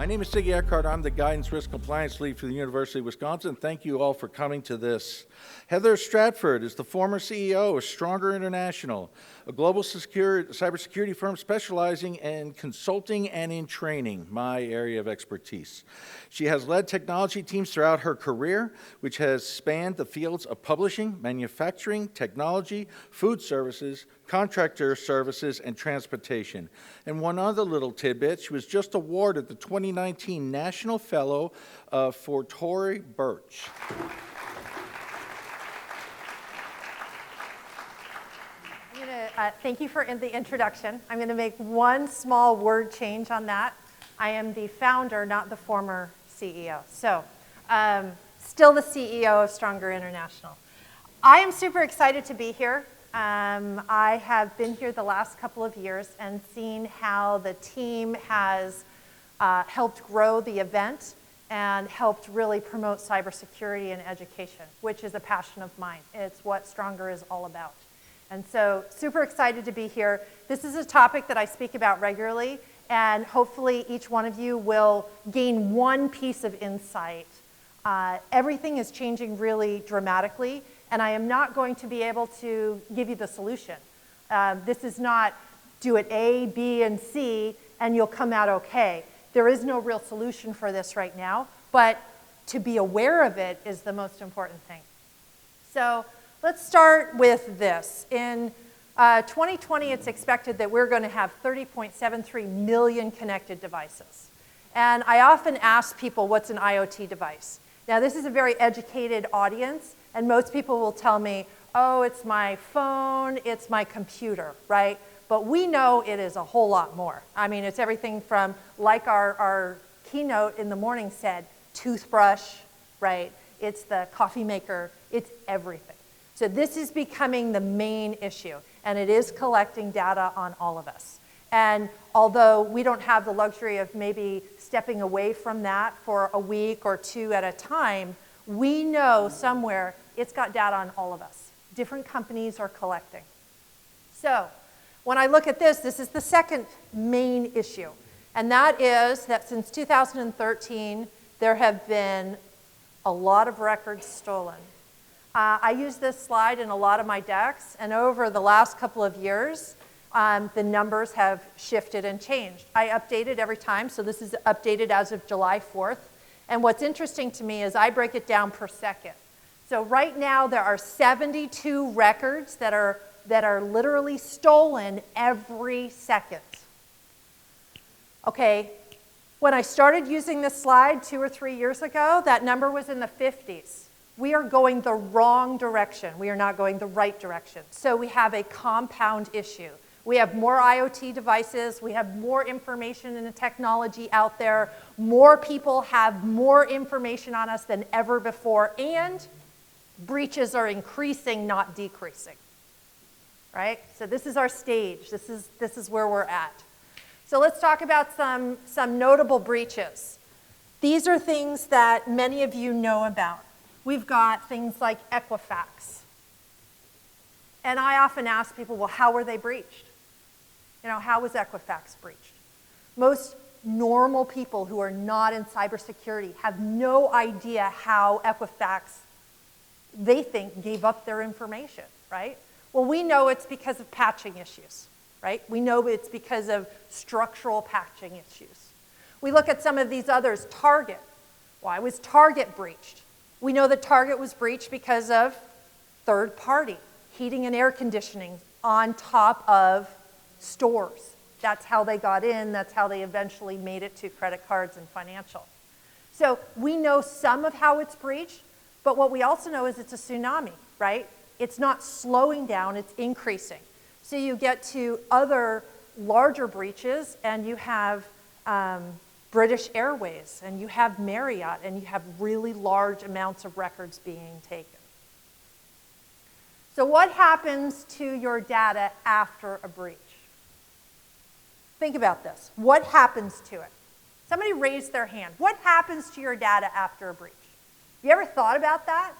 My name is Siggy Eckhart. I'm the Guidance Risk Compliance Lead for the University of Wisconsin. Thank you all for coming to this. Heather Stratford is the former CEO of Stronger International, a global cybersecurity firm specializing in consulting and in training, my area of expertise. She has led technology teams throughout her career, which has spanned the fields of publishing, manufacturing, technology, food services, contractor services, and transportation. And one other little tidbit, she was just awarded the 2019 National Fellow for Tory Burch. Thank you for the introduction. I'm going to make one small word change on that. I am the founder, not the former CEO. So, still the CEO of Stronger International. I am super excited to be here. I have been here the last couple of years and seen how the team has helped grow the event and helped really promote cybersecurity and education, which is a passion of mine. It's what Stronger is all about. And so, super excited to be here. This is a topic that I speak about regularly, and hopefully each one of you will gain one piece of insight. Everything is changing really dramatically, and I am not going to be able to give you the solution. This is not do it A, B, and C, and you'll come out okay. There is no real solution for this right now, but to be aware of it is the most important thing. So let's start with this. In 2020, it's expected that we're going to have 30.73 million connected devices. And I often ask people, what's an IoT device? Now, this is a very educated audience, and most people will tell me, oh, it's my phone, it's my computer, right? But we know it is a whole lot more. I mean, it's everything from, like our keynote in the morning said, toothbrush, right? It's the coffee maker, it's everything. So this is becoming the main issue, and it is collecting data on all of us. And although we don't have the luxury of maybe stepping away from that for a week or two at a time, we know somewhere it's got data on all of us. Different companies are collecting. So when I look at this, this is the second main issue, and that is that since 2013, there have been a lot of records stolen. I use this slide in a lot of my decks, and over the last couple of years, the numbers have shifted and changed. I update it every time, so this is updated as of July 4th. And what's interesting to me is I break it down per second. So right now, there are 72 records that are literally stolen every second. Okay, when I started using this slide 2 or 3 years ago, that number was in the 50s. We are going the wrong direction. We are not going the right direction. So we have a compound issue. We have more IoT devices. We have more information and technology out there. More people have more information on us than ever before. And breaches are increasing, not decreasing. Right? So this is our stage. This is where we're at. So let's talk about some notable breaches. These are things that many of you know about. We've got things like Equifax. And I often ask people, well, how were they breached? You know, how was Equifax breached? Most normal people who are not in cybersecurity have no idea how Equifax, they think, gave up their information, right? Well, we know it's because of patching issues, right? We know it's because of structural patching issues. We look at some of these others. Target. Why was Target breached? We know that Target was breached because of third party, heating and air conditioning on top of stores. That's how they got in. That's how they eventually made it to credit cards and financial. So we know some of how it's breached, but what we also know is it's a tsunami, right? It's not slowing down, it's increasing. So you get to other larger breaches, and you have British Airways, and you have Marriott, and you have really large amounts of records being taken. So what happens to your data after a breach? Think about this. What happens to it? Somebody raised their hand. What happens to your data after a breach? You ever thought about that?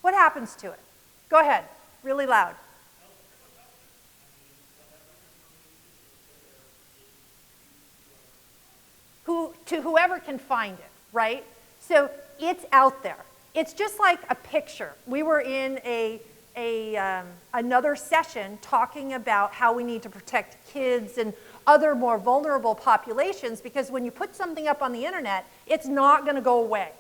What happens to it? Go ahead, really loud. to whoever can find it, right? So it's out there. It's just like a picture. We were in another session talking about how we need to protect kids and other more vulnerable populations, because when you put something up on the internet, it's not going to go away,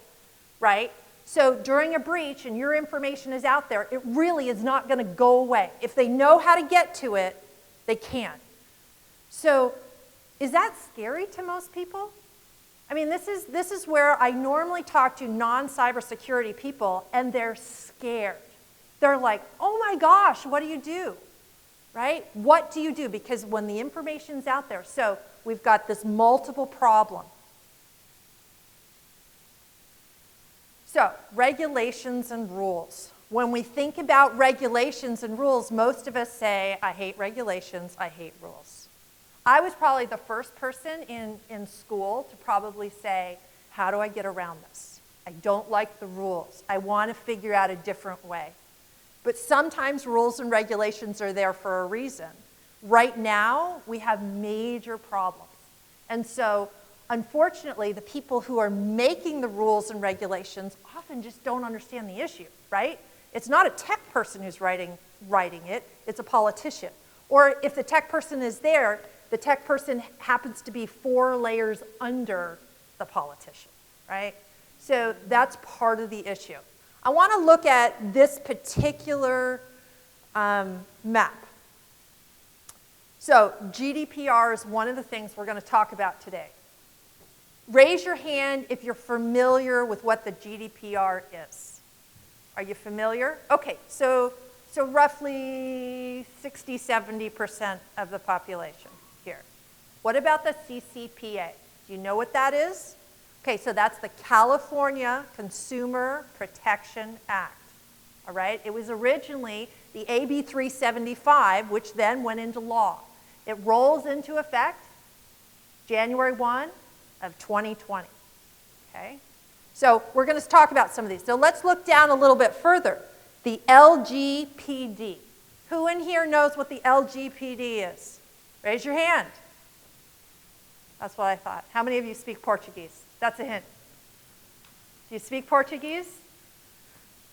right? So during a breach and your information is out there, it really is not going to go away. If they know how to get to it, they can. So is that scary to most people? I mean, this is where I normally talk to non-cybersecurity people, and they're scared. They're like, oh my gosh, what do you do? Right? What do you do? Because when the information's out there, so we've got this multiple problem. So, regulations and rules. When we think about regulations and rules, most of us say, I hate regulations, I hate rules. I was probably the first person in school to probably say, how do I get around this? I don't like the rules. I want to figure out a different way. But sometimes rules and regulations are there for a reason. Right now, we have major problems. And so, unfortunately, the people who are making the rules and regulations often just don't understand the issue, right? It's not a tech person who's writing it, it's a politician. Or if the tech person is there, the tech person happens to be 4 layers under the politician, right? So that's part of the issue. I want to look at this particular map. So GDPR is one of the things we're going to talk about today. Raise your hand if you're familiar with what the GDPR is. Are you familiar? Okay, so roughly 60, 70% of the population here. What about the CCPA? Do you know what that is? Okay, so that's the California Consumer Protection Act. All right, it was originally the AB 375, which then went into law. It rolls into effect January 1 of 2020. Okay, so we're going to talk about some of these. So let's look down a little bit further. The LGPD. Who in here knows what the LGPD is? Raise your hand. That's what I thought. How many of you speak Portuguese? That's a hint. Do you speak Portuguese?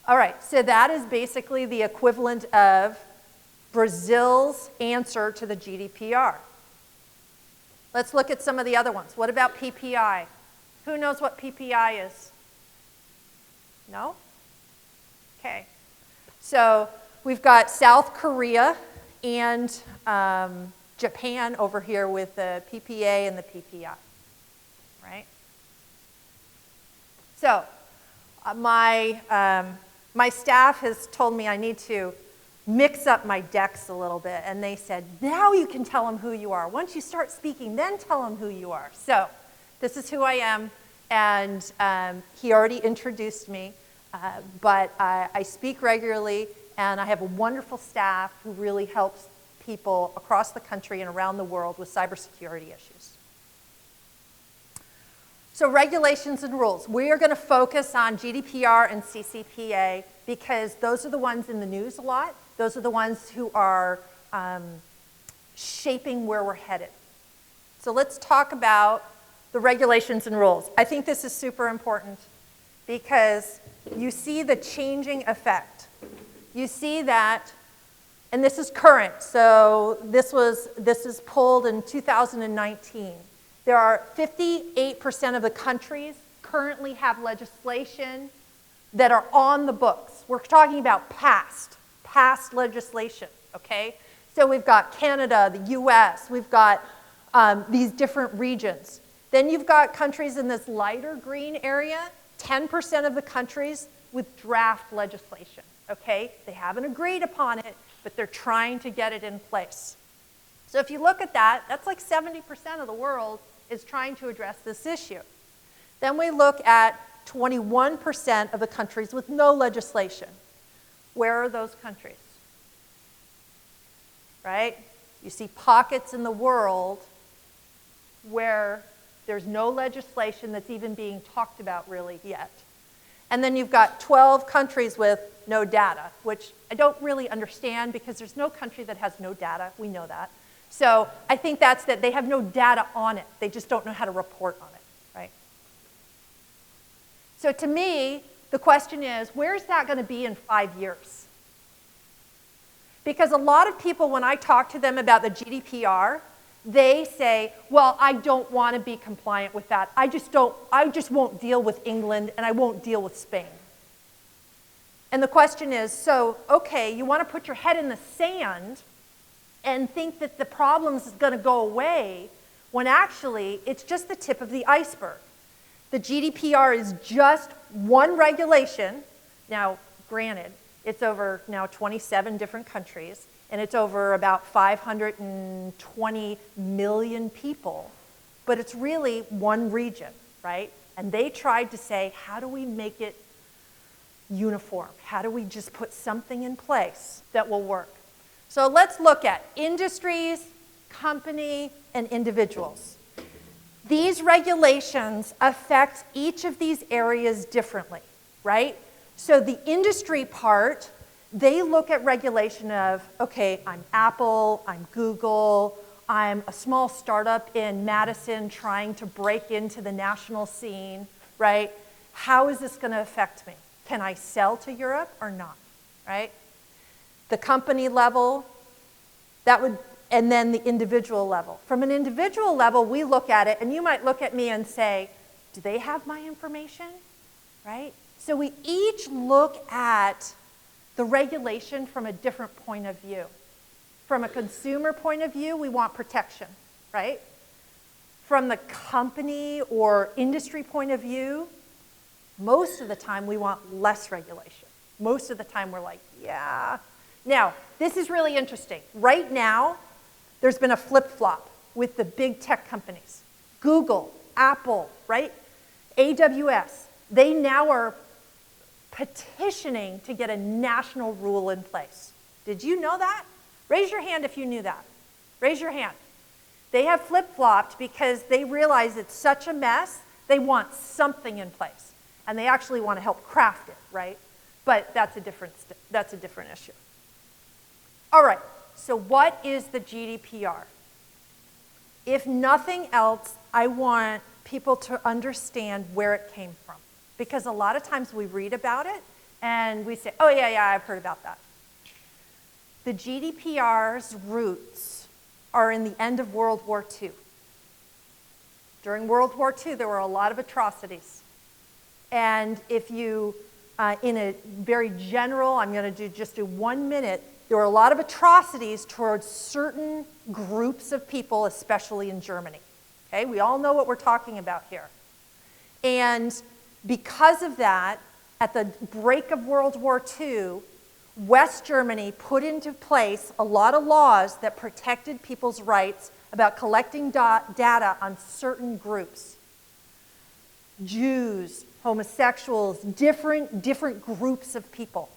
All right, so that is basically the equivalent of Brazil's answer to the GDPR. Let's look at some of the other ones. What about PPI? Who knows what PPI is? No? Okay. So we've got South Korea and Japan over here with the PPA and the PPI, right? So my staff has told me I need to mix up my decks a little bit, and they said, now you can tell them who you are. Once you start speaking, then tell them who you are. So this is who I am, and he already introduced me, but I speak regularly, and I have a wonderful staff who really helps people across the country and around the world with cybersecurity issues. So regulations and rules. We are going to focus on GDPR and CCPA because those are the ones in the news a lot. Those are the ones who are shaping where we're headed. So let's talk about the regulations and rules. I think this is super important because you see the changing effect. You see that, and this is current, so this is pulled in 2019. There are 58% of the countries currently have legislation that are on the books. We're talking about past legislation, okay? So we've got Canada, the US, we've got these different regions. Then you've got countries in this lighter green area, 10% of the countries with draft legislation, okay? They haven't agreed upon it, but they're trying to get it in place. So if you look at that, that's like 70% of the world is trying to address this issue. Then we look at 21% of the countries with no legislation. Where are those countries? Right? You see pockets in the world where there's no legislation that's even being talked about really yet. And then you've got 12 countries with no data, which I don't really understand because there's no country that has no data. We know that. So I think that's that they have no data on it. They just don't know how to report on it. So to me, the question is, where's that going to be in 5 years? Because a lot of people, when I talk to them about the GDPR, they say, well, I don't want to be compliant with that. I just won't deal with England and I won't deal with Spain. And the question is, so, okay, you want to put your head in the sand and think that the problem's going to go away when actually it's just the tip of the iceberg. The GDPR is just one regulation. Now, granted, it's over now 27 different countries, and it's over about 520 million people, but it's really one region, right? And they tried to say, how do we make it uniform? How do we just put something in place that will work? So let's look at industries, company, and individuals. These regulations affect each of these areas differently, right? So the industry part, they look at regulation of, okay, I'm Apple, I'm Google, I'm a small startup in Madison trying to break into the national scene, right? How is this going to affect me? Can I sell to Europe or not, right? The company level, and then the individual level. From an individual level, we look at it, and you might look at me and say, do they have my information, right? So we each look at the regulation from a different point of view. From a consumer point of view, we want protection, right? From the company or industry point of view, most of the time we want less regulation. Most of the time we're like, yeah. Now, this is really interesting. Right now, there's been a flip-flop with the big tech companies. Google, Apple, right? AWS, they now are petitioning to get a national rule in place. Did you know that? Raise your hand if you knew that. Raise your hand. They have flip-flopped because they realize it's such a mess, they want something in place. And they actually want to help craft it, right? But that's a different issue. All right, so what is the GDPR? If nothing else, I want people to understand where it came from. Because a lot of times we read about it and we say, oh yeah, I've heard about that. The GDPR's roots are in the end of World War II. During World War II, there were a lot of atrocities. And if you, in a very general, I'm going to just do 1 minute, there were a lot of atrocities towards certain groups of people, especially in Germany. Okay, we all know what we're talking about here. And because of that, at the break of World War II, West Germany put into place a lot of laws that protected people's rights about collecting data on certain groups. Jews, homosexuals, different groups of people.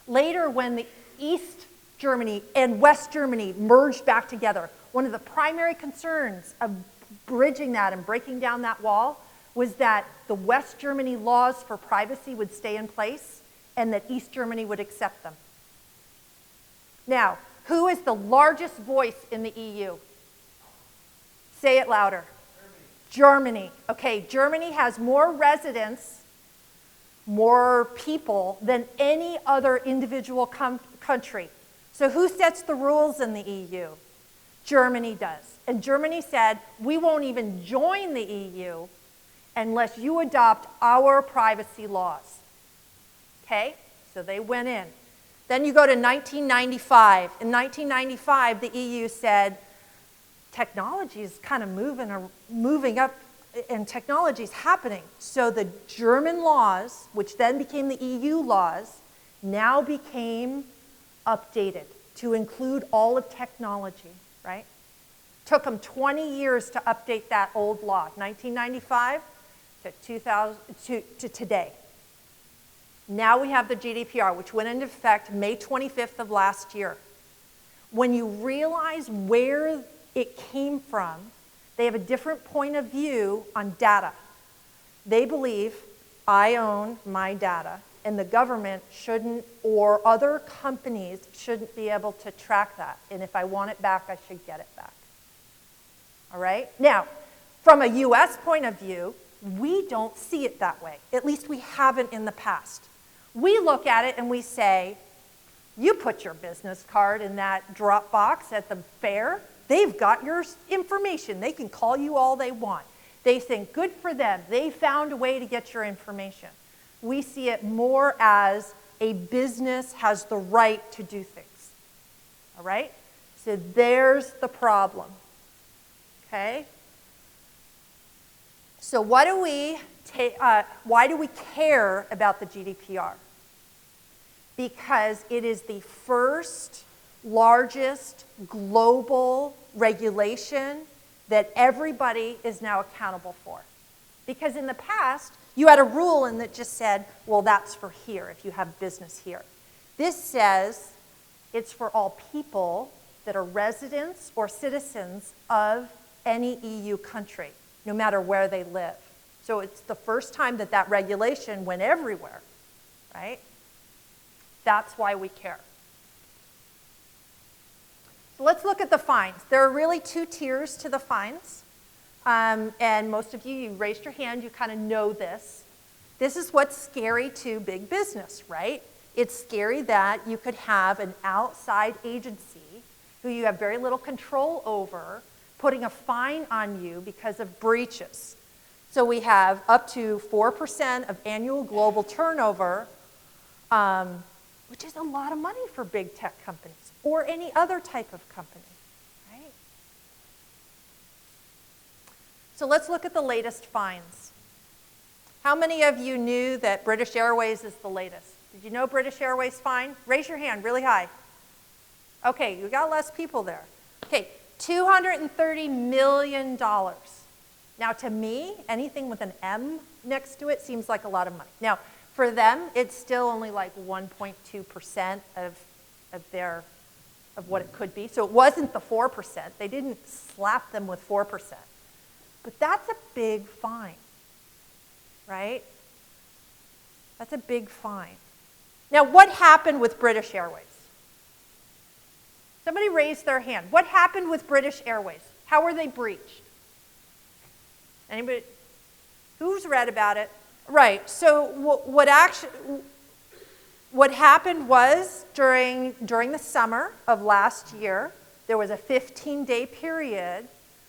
Later, when the East Germany and West Germany merged back together, one of the primary concerns of bridging that and breaking down that wall was that the West Germany laws for privacy would stay in place and that East Germany would accept them. Now, who is the largest voice in the EU? Say it louder. Germany. Okay, Germany has more residents, more people than any other individual country. So who sets the rules in the EU? Germany does. And Germany said, we won't even join the EU unless you adopt our privacy laws. Okay? So they went in. Then you go to 1995. In 1995, the EU said, technology is kind of moving up, and technology is happening. So the German laws, which then became the EU laws, now became updated to include all of technology, right? Took them 20 years to update that old law, 1995 to today. Now we have the GDPR, which went into effect May 25th of last year. When you realize where it came from, they have a different point of view on data. They believe I own my data, and the government shouldn't, or other companies shouldn't be able to track that. And if I want it back, I should get it back. All right? Now, from a US point of view, We don't see it that way. At least we haven't in the past. We look at it and we say, you put your business card in that drop box at the fair, they've got your information. They can call you all they want. They think, good for them. They found a way to get your information. We see it more as a business has the right to do things. All right? So there's the problem. Okay? So why do we care about the GDPR? Because it is the first largest global regulation that everybody is now accountable for. Because in the past, you had a rule and that just said, well, that's for here if you have business here. This says it's for all people that are residents or citizens of any EU country, no matter where they live. So it's the first time that that regulation went everywhere, right? That's why we care. So let's look at the fines. There are really two tiers to the fines. And most of you raised your hand, you kind of know this. This is what's scary to big business, right? It's scary that you could have an outside agency who you have very little control over putting a fine on you because of breaches. So we have up to 4% of annual global turnover, which is a lot of money for big tech companies or any other type of company, right? So let's look at the latest fines. How many of you knew that British Airways is the latest? Did you know British Airways fine? Raise your hand really high. Okay, you got less people there. Okay, $230 million. Now to me, anything with an M next to it seems like a lot of money. Now, for them, it's still only like 1.2% of what it could be. So it wasn't the 4%. They didn't slap them with 4%. But that's a big fine, right? That's a big fine. Now, what happened with British Airways? Somebody raised their hand. What happened with British Airways? How were they breached? Anybody? Who's read about it? Right. So what happened was during the summer of last year, there was a 15-day period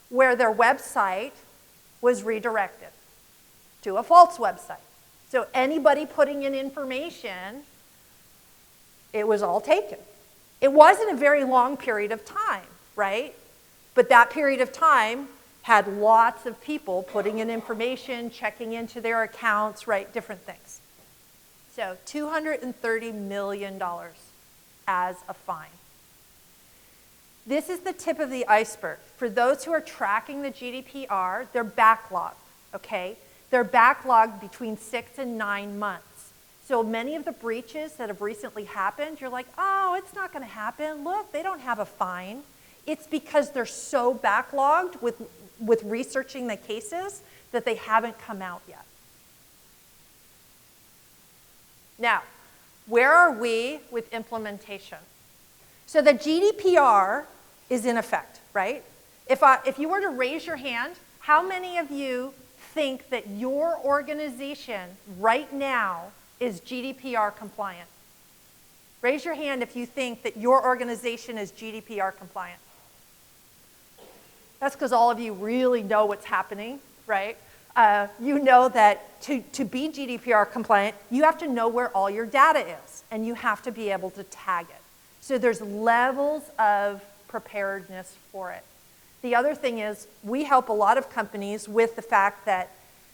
where their website was redirected to a false website. So anybody putting in information, it was all taken. It wasn't a very long period of time, right? But that period of time had lots of people putting in information, checking into their accounts, right, different things. So $230 million as a fine. This is the tip of the iceberg. For those who are tracking the GDPR, they're backlogged, okay? They're backlogged between 6 and 9 months. So many of the breaches that have recently happened, you're like, oh, it's not going to happen. Look, they don't have a fine. It's because they're so backlogged with researching the cases that they haven't come out yet. Now, where are we with implementation? So the GDPR is in effect, right? If you were to raise your hand, how many of you think that your organization right now is GDPR compliant? Raise your hand if you think that your organization is GDPR compliant. That's because all of you really know what's happening, right? You know that to be GDPR compliant, you have to know where all your data is, and you have to be able to tag it. So there's levels of preparedness for it. The other thing is we help a lot of companies with the fact that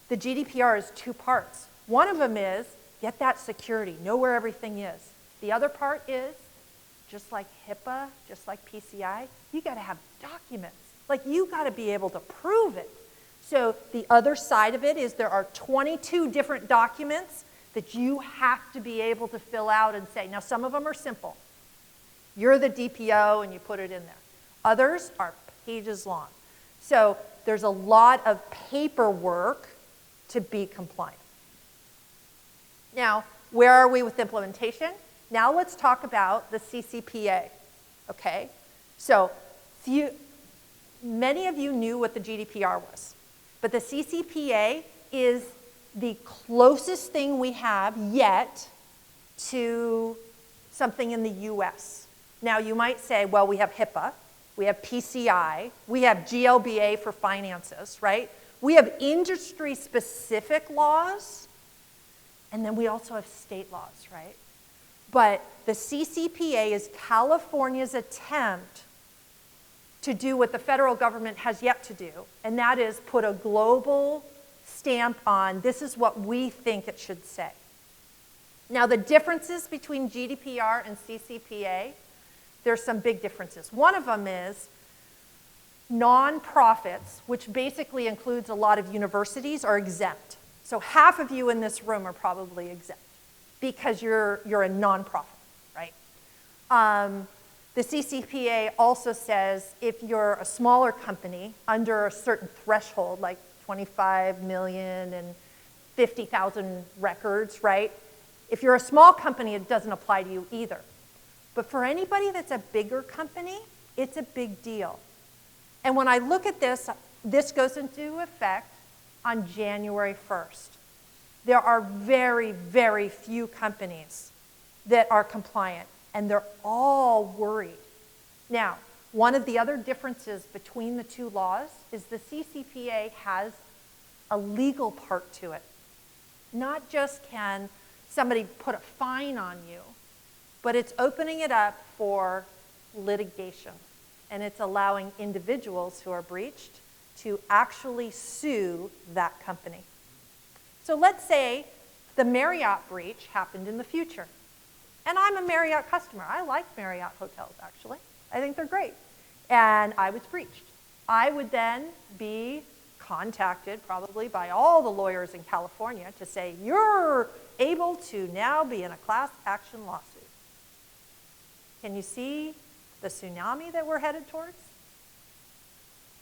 the GDPR is 2 parts. One of them is get that security, know where everything is. The other part is, just like HIPAA, just like PCI, you got to have documents. Like, you got to be able to prove it. So the other side of it is there are 22 different documents that you have to be able to fill out and say. Now, some of them are simple. You're the DPO and you put it in there. Others are pages long. So there's a lot of paperwork to be compliant. Now, where are we with implementation? Now let's talk about the CCPA, okay? So many of you knew what the GDPR was, but the CCPA is the closest thing we have yet to something in the US. Now, you might say, well, we have HIPAA, we have PCI, we have GLBA for finances, right? We have industry-specific laws, and then we also have state laws, right? But the CCPA is California's attempt to do what the federal government has yet to do, and that is put a global stamp on this is what we think it should say. Now, the differences between GDPR and CCPA, there's some big differences. One of them is nonprofits, which basically includes a lot of universities, are exempt. So half of you in this room are probably exempt because you're a nonprofit, right? The CCPA also says if you're a smaller company under a certain threshold, like 25 million and 50,000 records, right? If you're a small company, it doesn't apply to you either. But for anybody that's a bigger company, it's a big deal. And when I look at this, this goes into effect on January 1st. There are very, very few companies that are compliant, and they're all worried. Now, one of the other differences between the two laws is the CCPA has a legal part to it. Not just can somebody put a fine on you, but it's opening it up for litigation. And it's allowing individuals who are breached to actually sue that company. So let's say the Marriott breach happened in the future. And I'm a Marriott customer. I like Marriott hotels, actually. I think they're great. And I was breached. I would then be contacted probably by all the lawyers in California to say, you're able to now be in a class action lawsuit. Can you see the tsunami that we're headed towards?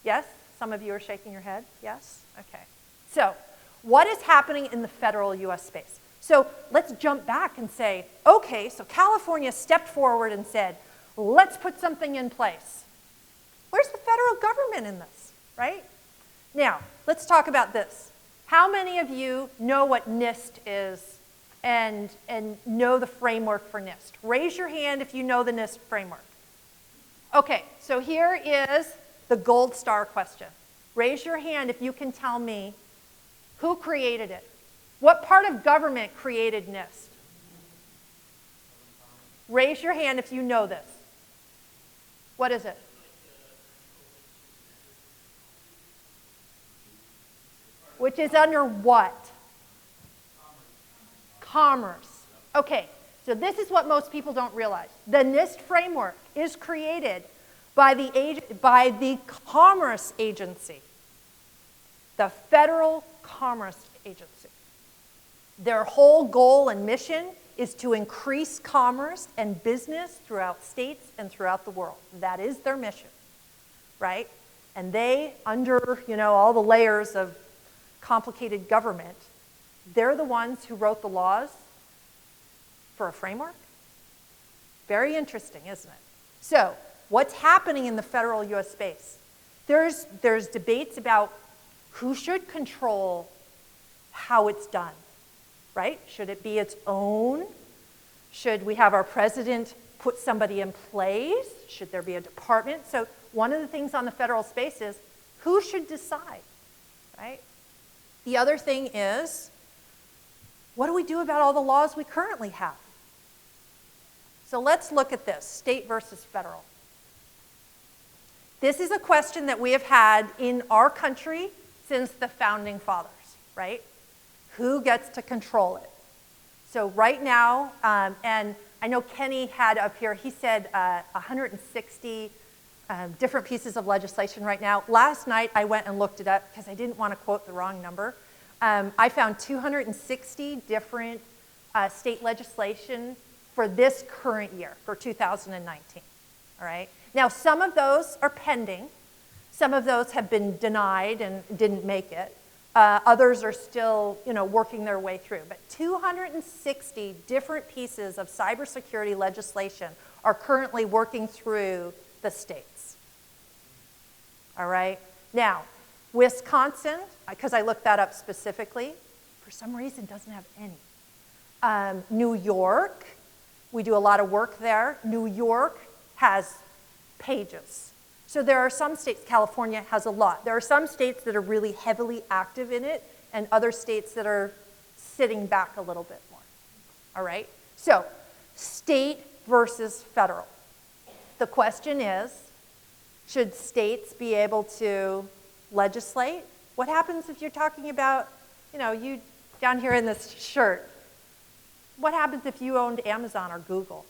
Yes? Some of you are shaking your head. Yes? Okay. So what is happening in the federal US space? So let's jump back and say, okay, so California stepped forward and said, let's put something in place. Where's the federal government in this, right? Now, let's talk about this. How many of you know what NIST is and know the framework for NIST? Raise your hand if you know the NIST framework. Okay, so here is the gold star question. Raise your hand if you can tell me who created it. What part of government created NIST? Raise your hand if you know this. What is it? Which is under what? Commerce. Okay, so this is what most people don't realize. The NIST framework is created by the Commerce Agency, the Federal Commerce Agency. Their whole goal and mission is to increase commerce and business throughout states and throughout the world. That is their mission, right? And they, under all the layers of complicated government, they're the ones who wrote the laws for a framework. Very interesting, isn't it? So, what's happening in the federal US space? There's debates about who should control how it's done, right? Should it be its own? Should we have our president put somebody in place? Should there be a department? So one of the things on the federal space is who should decide, right? The other thing is, what do we do about all the laws we currently have? So let's look at this, state versus federal. This is a question that we have had in our country since the founding fathers, right? Who gets to control it? So right now, and I know Kenny had up here, he said 160 different pieces of legislation right now. Last night I went and looked it up because I didn't want to quote the wrong number. I found 260 different state legislation for this current year, for 2019, all right? Now, some of those are pending. Some of those have been denied and didn't make it. Others are still, working their way through. But 260 different pieces of cybersecurity legislation are currently working through the states. All right? Now, Wisconsin, because I looked that up specifically, for some reason doesn't have any. New York, we do a lot of work there. New York has pages. So there are some states, California has a lot. There are some states that are really heavily active in it and other states that are sitting back a little bit more. All right? So state versus federal. The question is, should states be able to legislate? What happens if you're talking about, you down here in this shirt, what happens if you owned Amazon or Google?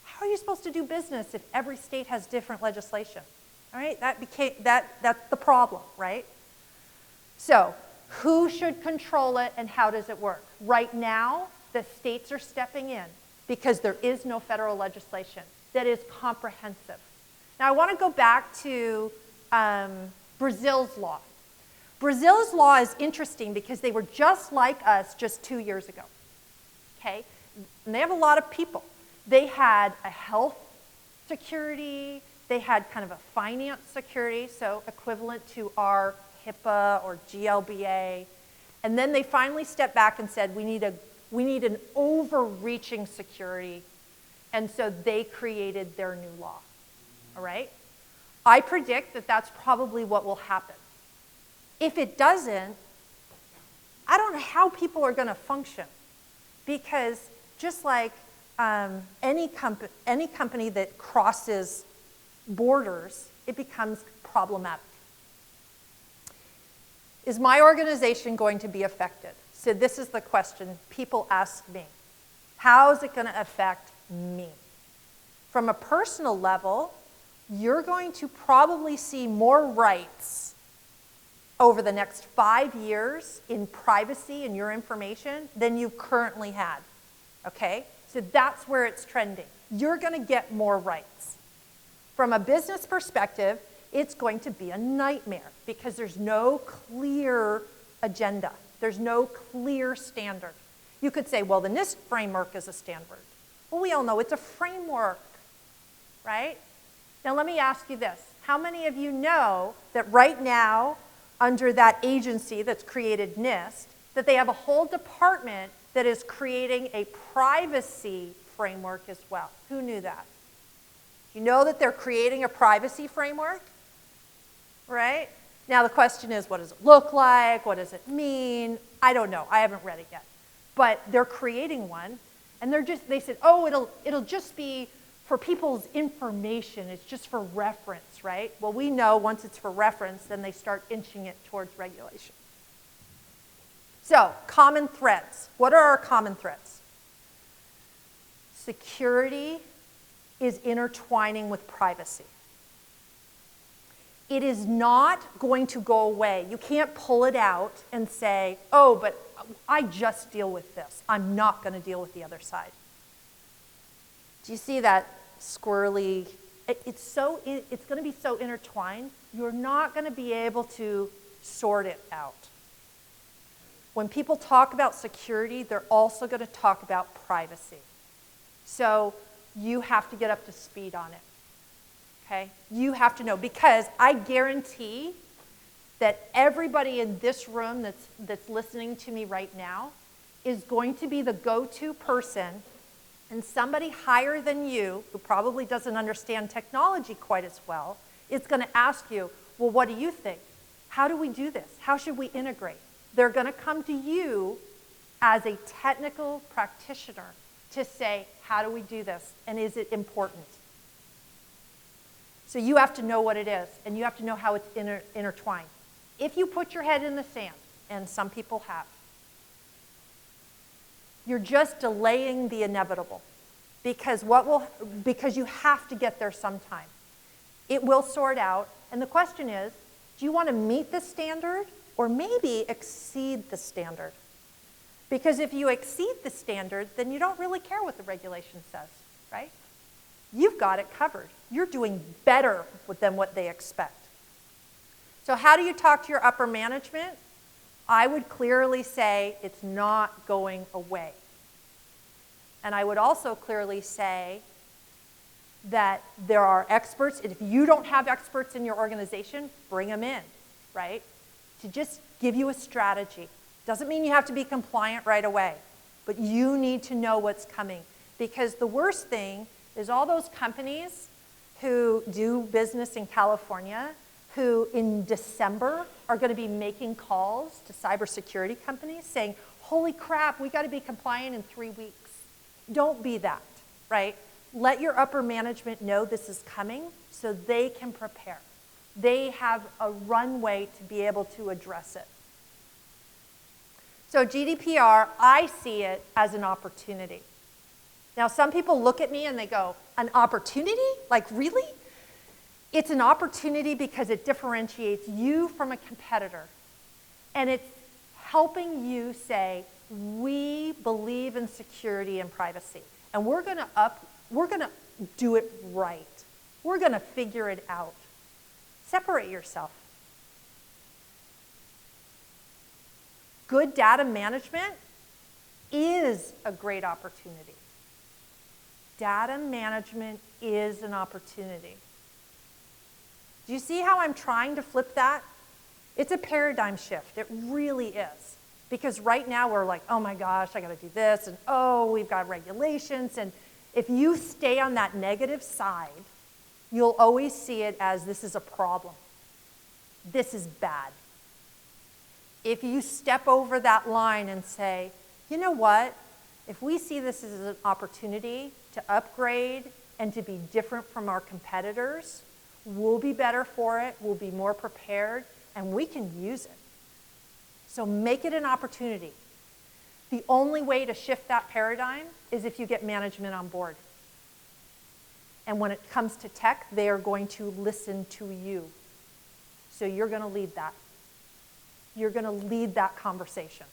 How are you supposed to do business if every state has different legislation? All right, that's the problem, right? So who should control it and how does it work? Right now, the states are stepping in because there is no federal legislation that is comprehensive. Now I want to go back to Brazil's law. Brazil's law is interesting because they were just like us just 2 years ago. Okay? And they have a lot of people. They had a health security, they had kind of a finance security, so equivalent to our HIPAA or GLBA. And then they finally stepped back and said, we need an overreaching security. And so they created their new law. All right? I predict that that's probably what will happen. If it doesn't, I don't know how people are going to function. Because just like any company that crosses borders, it becomes problematic. Is my organization going to be affected? So this is the question people ask me. How is it going to affect me? From a personal level, you're going to probably see more rights over the next 5 years in privacy and your information than you currently had, okay? So that's where it's trending. You're going to get more rights. From a business perspective, it's going to be a nightmare because there's no clear agenda. There's no clear standard. You could say, well, the NIST framework is a standard. Well, we all know it's a framework, right? Now let me ask you this. How many of you know that right now, under that agency that's created NIST, that they have a whole department that is creating a privacy framework as well? Who knew that? You know that they're creating a privacy framework, right? Now the question is, what does it look like? What does it mean? I don't know. I haven't read it yet. But they're creating one, and they said, oh, it'll just be for people's information. It's just for reference, right? Well, we know once it's for reference, then they start inching it towards regulation. So, common threats. What are our common threats? Security is intertwining with privacy. It is not going to go away. You can't pull it out and say, oh, but I just deal with this. I'm not going to deal with the other side. Do you see that squirrely? It's going to be so intertwined, you're not going to be able to sort it out. When people talk about security, they're also going to talk about privacy. So you have to get up to speed on it. Okay? You have to know, because I guarantee that everybody in this room that's listening to me right now is going to be the go-to person, and somebody higher than you, who probably doesn't understand technology quite as well, is going to ask you, well, what do you think? How do we do this? How should we integrate? They're going to come to you as a technical practitioner to say, how do we do this? And is it important? So you have to know what it is, and you have to know how it's intertwined. If you put your head in the sand, and some people have, you're just delaying the inevitable, because you have to get there sometime. It will sort out, and the question is, do you want to meet the standard or maybe exceed the standard? Because if you exceed the standard, then you don't really care what the regulation says, right? You've got it covered. You're doing better than what they expect. So how do you talk to your upper management? I would clearly say it's not going away. And I would also clearly say that there are experts. If you don't have experts in your organization, bring them in, right? to just give you a strategy. Doesn't mean you have to be compliant right away, but you need to know what's coming. Because the worst thing is all those companies who do business in California, who in December are going to be making calls to cybersecurity companies saying, holy crap, we got to be compliant in 3 weeks. Don't be that, right? Let your upper management know this is coming so they can prepare. They have a runway to be able to address it. So GDPR, I see it as an opportunity. Now, some people look at me and they go, an opportunity? Like, really? It's an opportunity because it differentiates you from a competitor. And it's helping you say, we believe in security and privacy. And we're going to do it right. We're going to figure it out. Separate yourself. Good data management is a great opportunity. Data management is an opportunity. Do you see how I'm trying to flip that? It's a paradigm shift. It really is. Because right now we're like, oh my gosh, I got to do this, and oh, we've got regulations. And if you stay on that negative side, you'll always see it as this is a problem. This is bad. If you step over that line and say, you know what? If we see this as an opportunity to upgrade and to be different from our competitors, we'll be better for it, we'll be more prepared, and we can use it. So make it an opportunity. The only way to shift that paradigm is if you get management on board. And when it comes to tech, they are going to listen to you. So you're going to lead that. You're going to lead that conversation.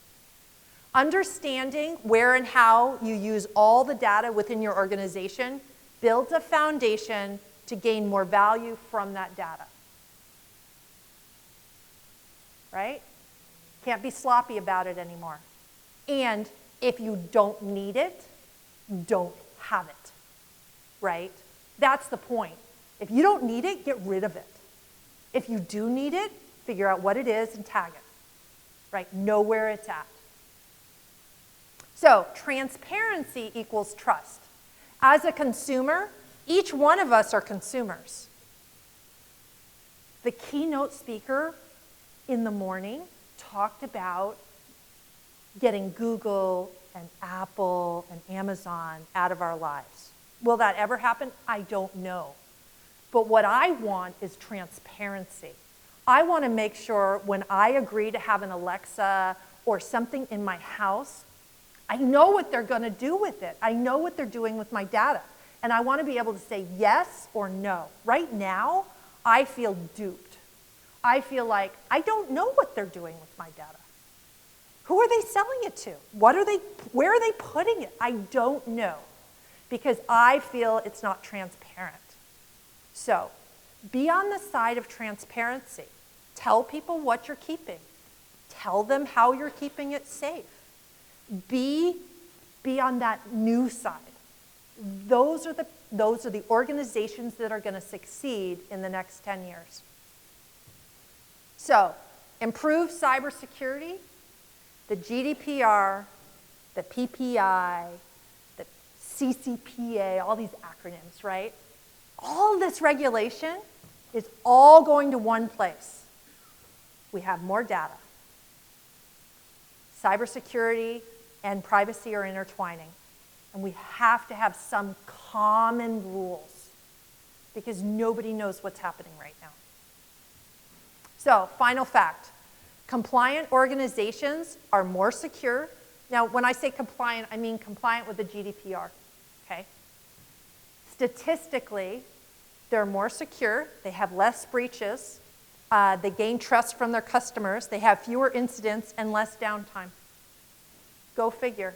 Understanding where and how you use all the data within your organization builds a foundation to gain more value from that data. Right? Can't be sloppy about it anymore. And if you don't need it, don't have it. Right? That's the point. If you don't need it, get rid of it. If you do need it, figure out what it is and tag it. Right? Know where it's at. So, transparency equals trust. As a consumer, each one of us are consumers. The keynote speaker in the morning talked about getting Google and Apple and Amazon out of our lives. Will that ever happen? I don't know. But what I want is transparency. I want to make sure when I agree to have an Alexa or something in my house, I know what they're going to do with it. I know what they're doing with my data. And I want to be able to say yes or no. Right now, I feel duped. I feel like I don't know what they're doing with my data. Who are they selling it to? Where are they putting it? I don't know. Because I feel it's not transparent. So, be on the side of transparency. Tell people what you're keeping. Tell them how you're keeping it safe. Be on that new side. Those are the organizations that are going to succeed in the next 10 years. So, improve cybersecurity, the GDPR, the PPI, the CCPA, all these acronyms, right? All this regulation is all going to one place. We have more data. Cybersecurity and privacy are intertwining. And we have to have some common rules because nobody knows what's happening right now. So, final fact. Compliant organizations are more secure. Now, when I say compliant, I mean compliant with the GDPR, okay? Statistically, they're more secure. They have less breaches. They gain trust from their customers. They have fewer incidents and less downtime. Go figure.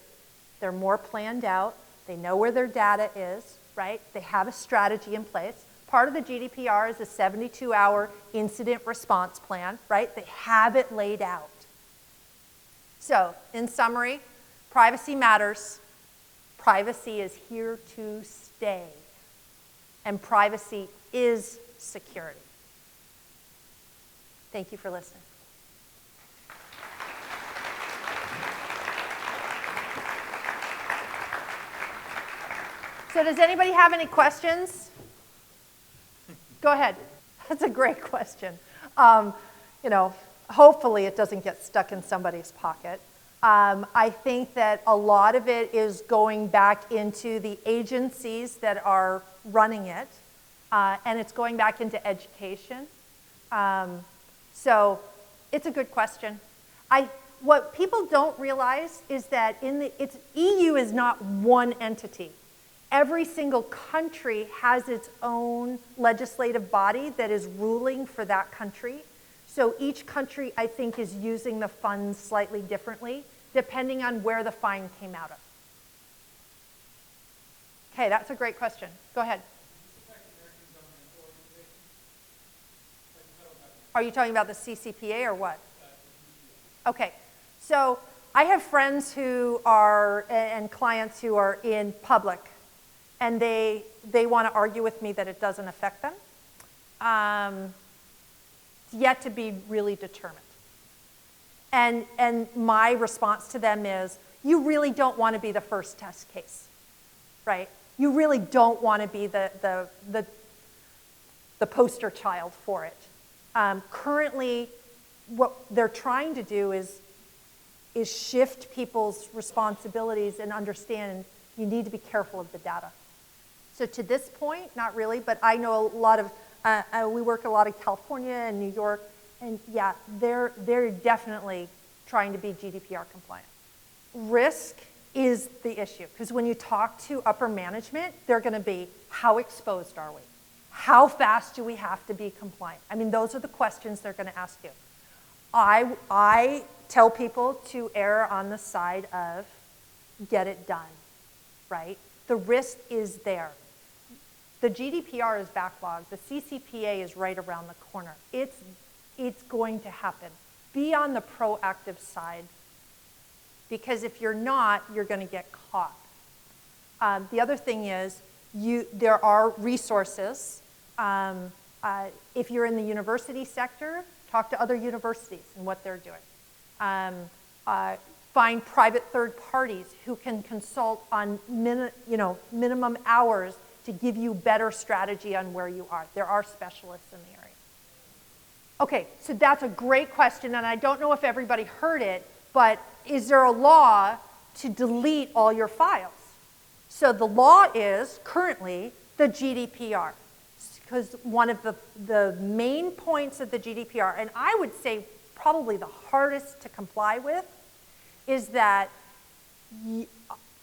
They're more planned out. They know where their data is, right? They have a strategy in place. Part of the GDPR is a 72-hour incident response plan, right? They have it laid out. So, in summary, privacy matters. Privacy is here to stay. And privacy is security. Thank you for listening. So does anybody have any questions? Go ahead. That's a great question. You know, hopefully it doesn't get stuck in somebody's pocket. I think that a lot of it is going back into the agencies that are running it, and it's going back into education. So it's a good question. What people don't realize is that EU is not one entity. Every single country has its own legislative body that is ruling for that country. So each country, I think, is using the funds slightly differently, depending on where the fine came out of. Okay, that's a great question. Go ahead. Are you talking about the CCPA or what? Okay, so I have friends who are, and clients who are in public, and they want to argue with me that it doesn't affect them. It's yet to be really determined. And my response to them is, you really don't want to be the first test case, right? You really don't want to be the poster child for it. Currently, what they're trying to do is shift people's responsibilities and understand you need to be careful of the data. So to this point, not really, but I know a lot of, we work a lot in California and New York, and yeah, they're definitely trying to be GDPR compliant. Risk is the issue, because when you talk to upper management, they're going to be, how exposed are we? How fast do we have to be compliant? I mean, those are the questions they're going to ask you. I tell people to err on the side of get it done, right? The risk is there. The GDPR is backlogged. The CCPA is right around the corner. It's going to happen. Be on the proactive side, because if you're not, you're going to get caught. The other thing is, there are resources. If you're in the university sector, talk to other universities and what they're doing. Find private third parties who can consult on minimum hours to give you better strategy on where you are. There are specialists in the area. Okay, so that's a great question, and I don't know if everybody heard it, but is there a law to delete all your files? So the law is currently the GDPR, because one of the main points of the GDPR, and I would say probably the hardest to comply with, is that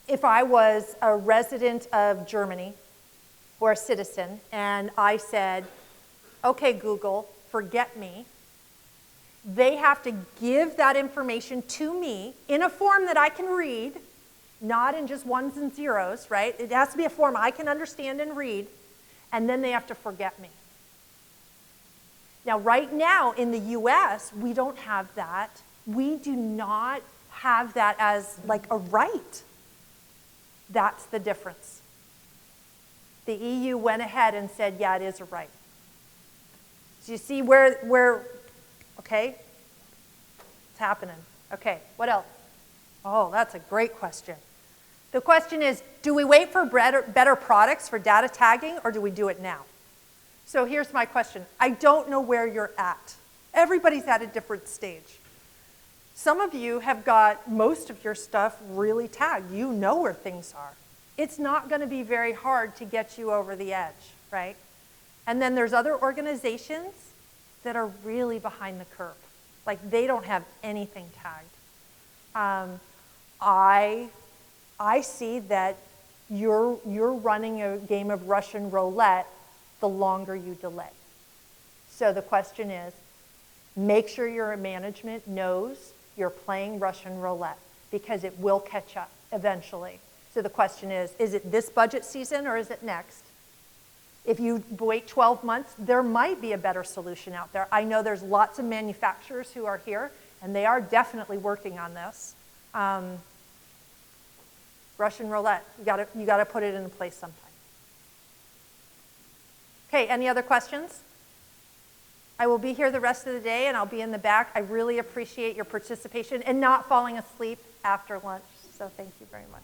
if I was a resident of Germany or a citizen, and I said, okay, Google, forget me, they have to give that information to me in a form that I can read, not in just ones and zeros, right? It has to be a form I can understand and read, and then they have to forget me. Now, right now in the US, we don't have that. We do not have that as like a right. That's the difference. The EU went ahead and said, yeah, it is a right. So you see where okay? It's happening. Okay, what else? Oh, that's a great question. The question is, do we wait for better products for data tagging, or do we do it now? So here's my question. I don't know where you're at. Everybody's at a different stage. Some of you have got most of your stuff really tagged. You know where things are. It's not going to be very hard to get you over the edge, right? And then there's other organizations that are really behind the curve. Like, they don't have anything tagged. I see that you're running a game of Russian roulette the longer you delay. So the question is, make sure your management knows you're playing Russian roulette, because it will catch up eventually. So the question is it this budget season or is it next? If you wait 12 months, there might be a better solution out there. I know there's lots of manufacturers who are here, and they are definitely working on this. Russian roulette, you gotta put it into place sometime. Okay, any other questions? I will be here the rest of the day, and I'll be in the back. I really appreciate your participation and not falling asleep after lunch. So thank you very much.